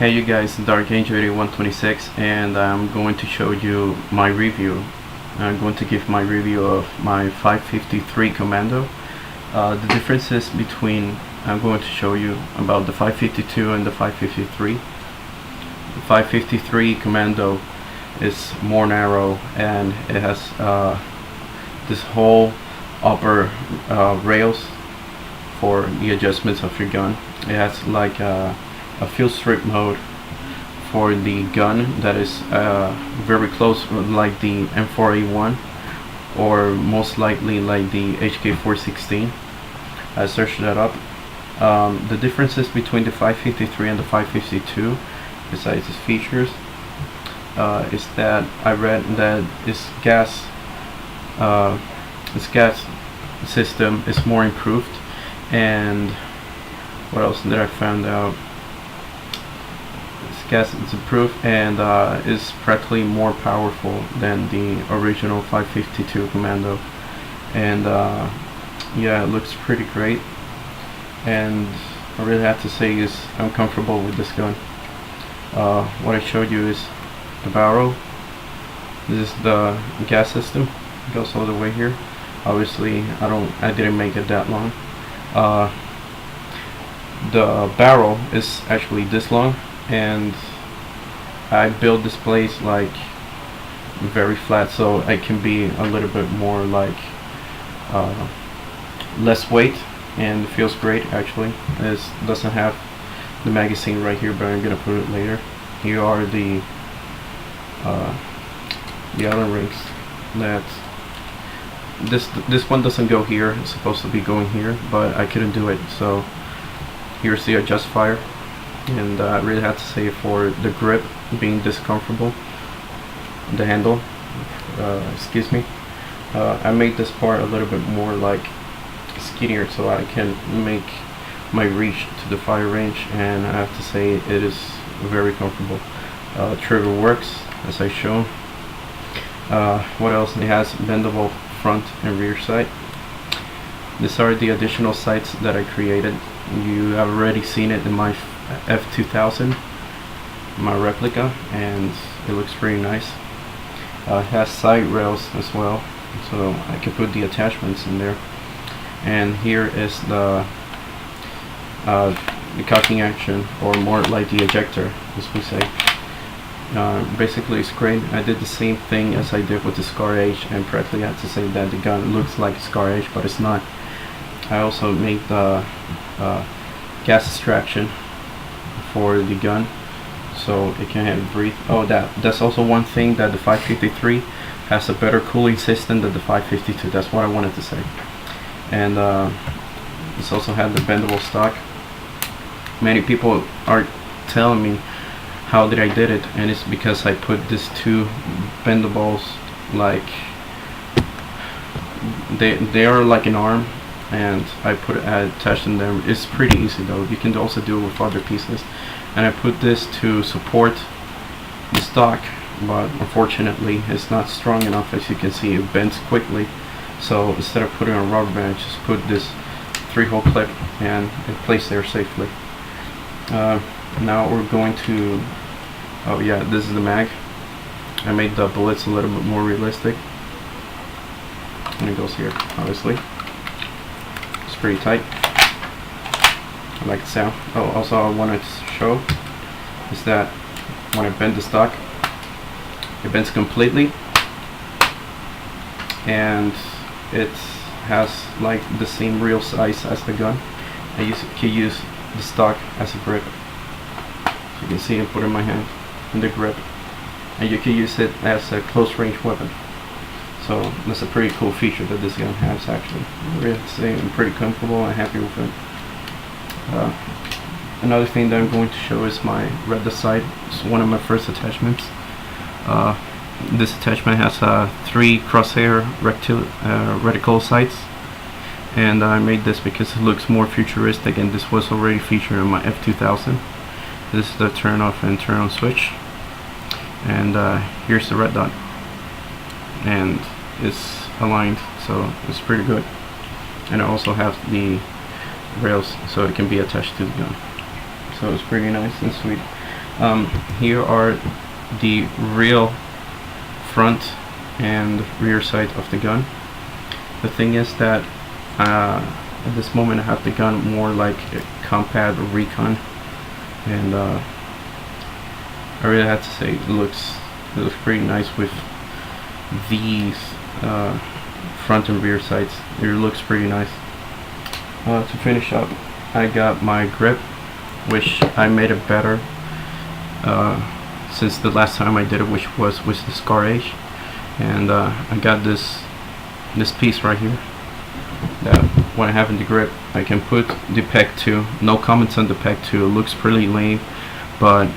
Hey you guys, Dark Angel 8126, and I'm going to show you my review. I'm going to give my review of my 553 Commando. The differences between, I'm going to show you about the 552 and the 553. The 553 Commando is more narrow, and it has this whole upper rails for the adjustments of your gun. It has like a field strip mode for the gun that is very close, like the M4A1, or most likely like the HK416. I searched that up. The differences between the 553 and the 552, besides its features, is that I read that its gas system is more improved. And what else did I find out? Its gas is improved and is practically more powerful than the original 552 Commando. And yeah, it looks pretty great. And I really have to say is I'm comfortable with this gun. What I showed you is the barrel. This is the gas system. It goes all the way here. Obviously, I didn't make it that long. The barrel is actually this long, and I built this place like very flat so it can be a little bit more like less weight, and it feels great actually. It doesn't have the magazine right here, but I'm gonna put it later. Here are the other rings that this one doesn't go here. It's supposed to be going here, but I couldn't do it, so here's the adjust fire. And I really have to say, for the grip being this comfortable, the handle, excuse me, I made this part a little bit more like skinnier so I can make my reach to the fire range, and I have to say it is very comfortable. Trigger works as I shown. What else? It has bendable front and rear sight. These are the additional sights that I created. You have already seen it in my F2000, my replica, and it looks pretty nice. It has side rails as well, so I can put the attachments in there. And here is the cocking action, or more like the ejector, as we say. Basically it's great. I did the same thing as I did with the Scar H, and practically I have to say that the gun looks like Scar H, but it's not. I also made the gas extraction for the gun so it can breathe. Oh, that's also one thing, that the 553 has a better cooling system than the 552. That's what I wanted to say. And it's also had the bendable stock. Many people are telling me how did I did it, and it's because I put these two bendables, like they are like an arm, and I attached them. It's pretty easy though. You can also do it with other pieces. And I put this to support the stock, but unfortunately it's not strong enough. As you can see, it bends quickly. So instead of putting a rubber band, I just put this 3-hole clip, and it placed there safely. Now we're going to, oh yeah, this is the mag. I made the bullets a little bit more realistic, and it goes here, obviously. It's pretty tight. I like the sound. Oh, also I wanted to show is that when I bend the stock, it bends completely, and it has like the same real size as the gun. I can use the stock as a grip. You can see I put it in my hand in the grip, and you can use it as a close range weapon. So that's a pretty cool feature that this gun has actually. I really have to say I'm pretty comfortable and happy with it. Another thing that I'm going to show is my red dot sight. It's one of my first attachments. This attachment has 3 crosshair reticle sights, and I made this because it looks more futuristic, and this was already featured in my F2000. This is the turn off and turn on switch, and here's the red dot, and it's aligned, so it's pretty good. And I also have the rails so it can be attached to the gun. So it's pretty nice and sweet. Here are the real front and rear sight of the gun. The thing is that at this moment I have the gun more like a compact recon, and I really have to say it looks pretty nice with these front and rear sights. It looks pretty nice. To finish up, I got my grip, which I made it better since the last time I did it, which was with the Scar H, and I got this piece right here that when I have in the grip I can put the PEG 2. No comments on the PEG 2. It looks pretty lame, but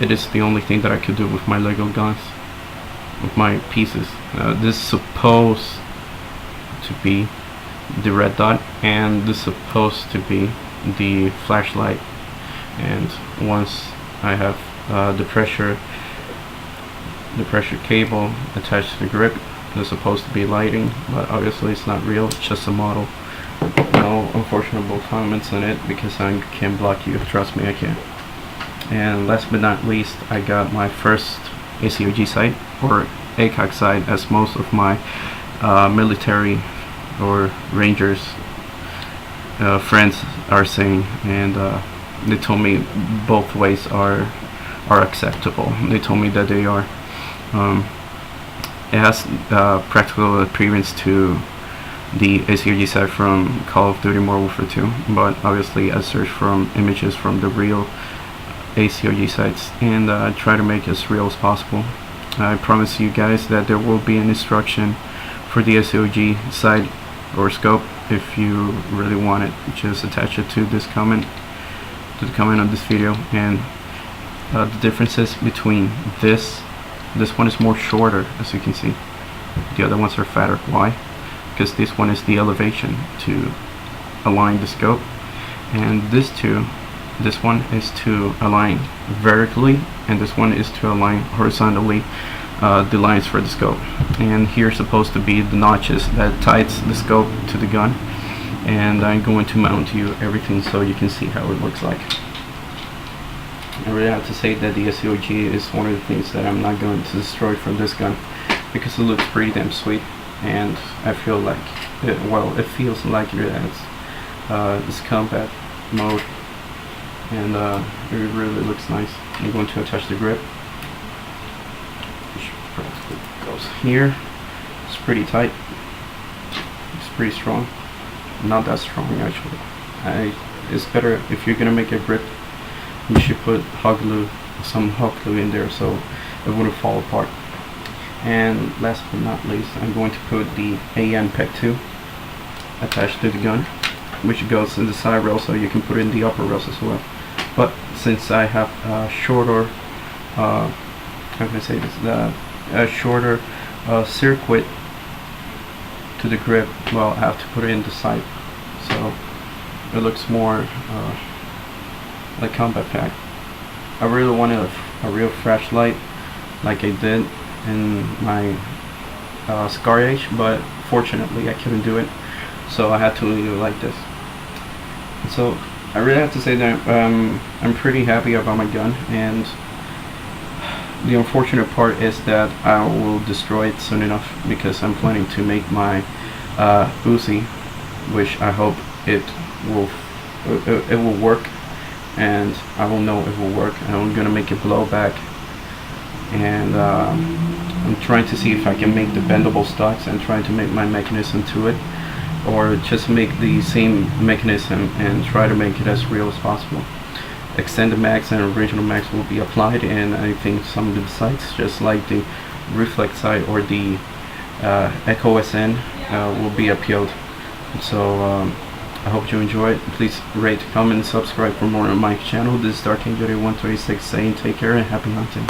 it is the only thing that I could do with my Lego guns, with my pieces. This is supposed to be the red dot, and this is supposed to be the flashlight, and once I have the pressure cable attached to the grip, there's supposed to be lighting, but obviously it's not real, it's just a model. No unfortunate comments on it, because I can block you, trust me, I can. And last but not least, I got my first ACOG sight, or ACOG sight, as most of my military or rangers friends are saying, and they told me both ways are acceptable. They told me that they are. It has practical appearance to the ACOG sight from Call of Duty Modern Warfare 2, but obviously I searched from images from the real ACOG sights, and try to make it as real as possible. I promise you guys that there will be an instruction for the ACOG sight or scope. If you really want it, just attach it to this comment, to the comment on this video. And the differences between this one is more shorter, as you can see. The other ones are fatter. Why? Because this one is the elevation to align the scope, and this one is to align vertically, and this one is to align horizontally, the lines for the scope. And here's supposed to be the notches that ties the scope to the gun, and I'm going to mount you everything so you can see how it looks like. I really have to say that the SOG is one of the things that I'm not going to destroy from this gun, because it looks pretty damn sweet, and I feel like it feels like it has this combat mode, and it really looks nice. I'm going to attach the grip, which practically goes here. It's pretty tight, it's pretty strong, not that strong actually. It's better if you're gonna make a grip, you should put some hot glue in there so it wouldn't fall apart. And last but not least, I'm going to put the AN PEG 2 attached to the gun, which goes in the side rail, so you can put it in the upper rails as well. But since I have a shorter, how can I say this, a shorter circuit to the grip, well, I have to put it in the side, so it looks more like combat pack. I really wanted a real flashlight like I did in my Scar H, but fortunately I couldn't do it, so I had to leave it like this. So I really have to say that I'm pretty happy about my gun, and the unfortunate part is that I will destroy it soon enough, because I'm planning to make my Uzi, which I hope it will work, and I will know it will work, and I'm gonna make it blow back, and I'm trying to see if I can make the bendable stocks and trying to make my mechanism to it, or just make the same mechanism and try to make it as real as possible. Extended mags and original mags will be applied, and I think some of the sights, just like the reflex sight or the Echo SN, will be appealed. So I hope you enjoy it. Please rate, comment, and subscribe for more on my channel. This is Dark Angel 126 saying take care and happy hunting.